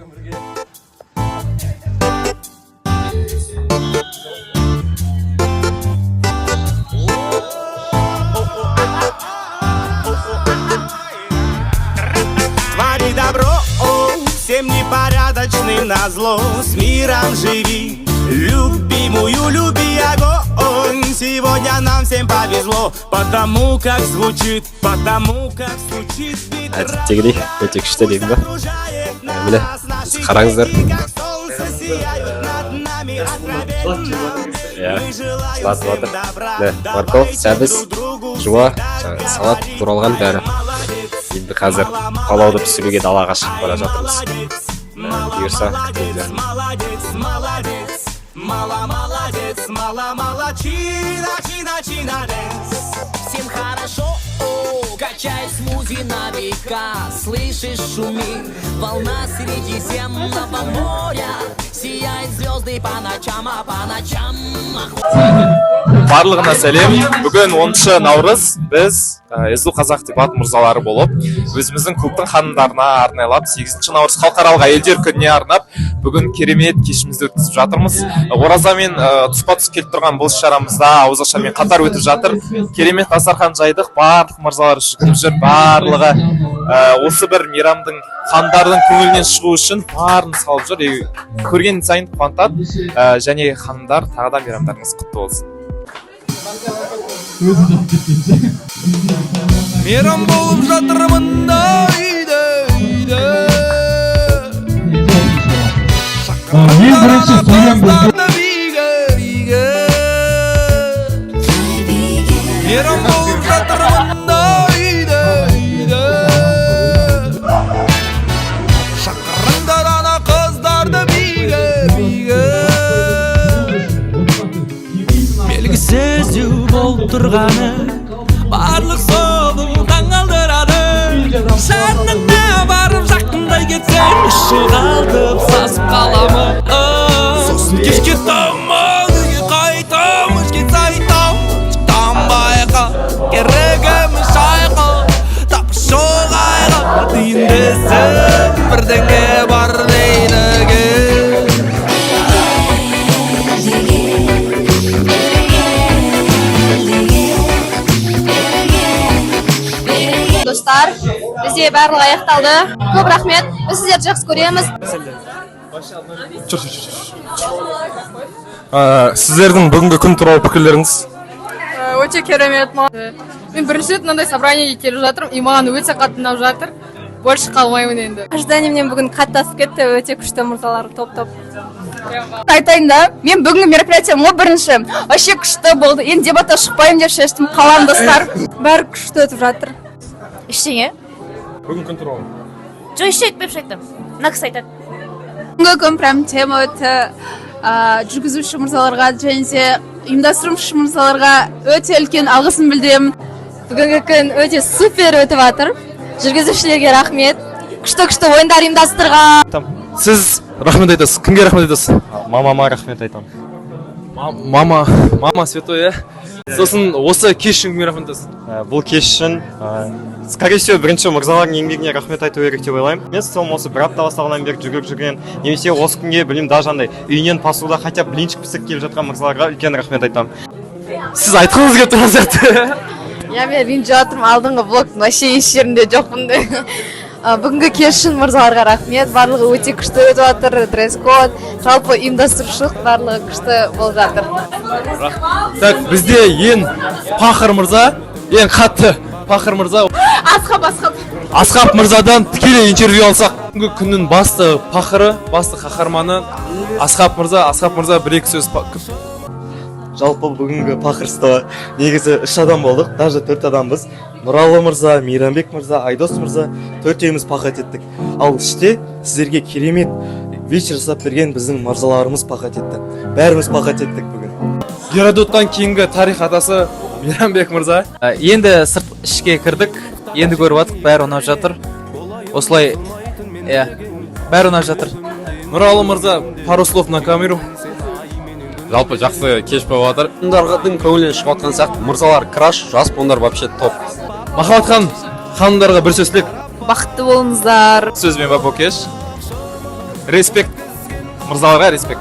Твори добро всем непорядочным назло, с миром живи, любимую люби огонь. Сегодня нам всем повезло, потому как звучит Әдеттегідей өте күшті деймін ба? Міне, қараңыздар. Жылатып жатыр. Морковь, сәбіз, жуа, салат туралған бәрі. Енді қазір палауды пісіруге далаға шығып бара жатырмыз. Бұйырса, күтіңіздер. Всем хорошо, качай смузи на века, слышишь шумит волна Средиземного моря, сияет звезды по ночам, а по ночам Барлығына сәлем. Бүгін 10 наурыз біз Езу Қазақ дебат мұрзалары болып, өзіміздің клубтың ханымдарына арнайлап 8 наурыз халықаралық әйелдер күніне арнап, бүгін керемет кешімізді өткізіп жатырмыз. Оразамен тұспа-тұс келіп тұрған бұл шарамызда ауызашамен қатар өтіп жатыр. Керемет дастархан жайдық, барлық мырзалар жүгіріп жүр, барлығы осы бір мейрамдың хандардың көңілінен шығу үшін барын салып жүр. Көрген сайын қуантады, және ханымдар тағы да мейрамдарыңыз құтты болсын. Мейрам болып жатыр мында үйде. Ең бірінші сөйлем болды. Мейрам болып жатыр мында үйде. Шақырыңдар ана қыздарды биге. Белгісіздеу болып тұрғаны барлық солу таңғалдырады. Жаныңа барып жақындай кетсең, іші қалдып сасып қаламын. Сосын кешке таман үйге қайтамын, кет айтам, шықтан байқа, керегімін шайқа, тапшық айға түйіндесіп бірдеңе бар дейініге. Достар, бізде барлығы аяқталды. Көп рахмет. Біз сіздерді жақсы көреміз. Сіздердің бүгінгі күн туралы пікірлеріңіз? Өте керемет. Мен бірінші рет мынандай собраниеге келіп жатырмын, и маған өте қатты ұнап жатыр. Больше қалмаймын енді. Ожиданиемнен бүгін қатты асып кетті, өте күшті мырзалар топ-топ. Айтайын да, мен бүгінгі мероприятием бірінші. Вообще күшті болды. Енді дебатта шықпаймын деп шештім. Қалам достар. Бәрі күшті өтіп жатыр. Ештеңе? Бүгін күн туралы? Жоқ, еш айтпай шайттым. Мына кісі айтады. Бүгінгі күн прям тема өте жүргізуші мырзаларға және де ұйымдастырушы мырзаларға өте үлкен алғысын білдіремін. Бүгінгі күн өте супер өтіп жатыр. Жүргізушілерге рахмет. Күшті ойындар ұйымдастырған. Сіз рахмет айтасыз. Кімге рахмет айтасыз? Мамама рахмет айтамын. Мама святой, сосын осы кеш үшін кімге рахмет айтасыз? Бұл кеш үшін, скорее всего, бірінші мырзалардың еңбегіне рахмет айту керек деп ойлаймын. Мен сол осы бір апта басталғаннан бері жүгіріп жүрген, немесе осы күнге білем даже андай үйінен пасуда хотя бы блинчик пісіп келіп жатқан мырзаларға үлкен рахмет айтамын. Сіз айтқыңыз келіп тұрған сияқты. Я мен жатырмын, алдыңғы блоктың вообще еш жерінде жоқпын. Бүгінгі кеш үшін мырзаларға рахмет. Барлығы өте күшті өтіп жатыр. Дресс-код, жалпы ұйымдастырушылық барлығы күшті болып жатыр. Так, бізде ең пақыр мырза, ең қатты пақыр мырза. Асхаб мырзадан тікелей интервью алсақ. Бүгінгі күннің басты пақыры, басты қаһарманы Асхаб мырза. Асхаб мырза бір-екі сөз. Жалпы бүгінгі пақырыста негізі 3 адам болдық, даже 4 адамбыз. Нұралы мырза, Мейрамбек мырза, Айдос мырза, 4-еуміз пақат еттік. Ал іште сіздерге керемет вечер жасап берген біздің мырзаларымыз пақат етті. Бәріміз пақат еттік бүгін. Геродоттан кейінгі тарих атасы Мейрамбек мырза. Енді сырт ішке кірдік, енді көріп жатық, бәрі ұнап жатыр. Осылай, бәрі ұнап жатыр. Нұралы мырза, пару слов на камеру. Жалпы жақсы кеш болып жатыр. Ханымдардың көңілінен шығып жатқан сияқты, мырзалар краш, жас болғандар вообще топ. Махаббат ханымдарға бір сөзлік. Бақытты болыңыздар. Сөзбен ба бұл кеш? респект мырзаларға респект.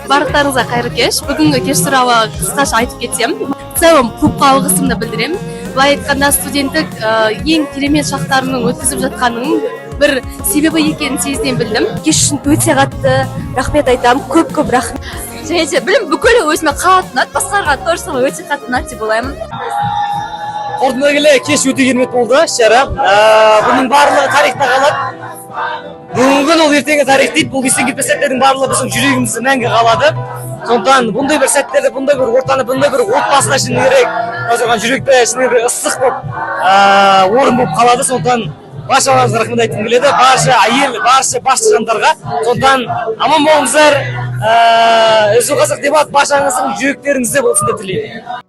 Барлықтарыңызға қайырлы кеш. Бүгінгі кеш туралы қысқаша айтып кетсем, в целом клубқа алғысымды білдіремін. Былай айтқанда студенттік ең керемет шақтарының өткізіп жатқанының бір себебі екенін сезден білдім. Кеш үшін өте қатты рахмет айтамын, көп рахмет. Және де білім бүкіл өзіме қатты ұнады, басқаларға тоже самое өте қатты ұнады деп ойлаймын. Қорытындылай келе кеш өте керемет болды, шара. Бұның барлығы тарихта қалады. Бүгінгі күн ол ертеңгі тарих дейді. Бұл естен кетпес сәттердің барлығы біздің жүрегімізде мәңгі қалады. Сондықтан бұндай бір сәттерді, бұндай бір ортаны, бұндай бір отбасына шыны керек, өзірған жүректі шыны бір ыстық болып орын болып қалады. Сондықтан баршаларыңызға рахмет айтқым келеді. Барша әйел, барша жандарға. Сондықтан аман болыңыздар. Үзу қазақ дебат баршаңыздың жүректеріңізде болсын деп тілеймін.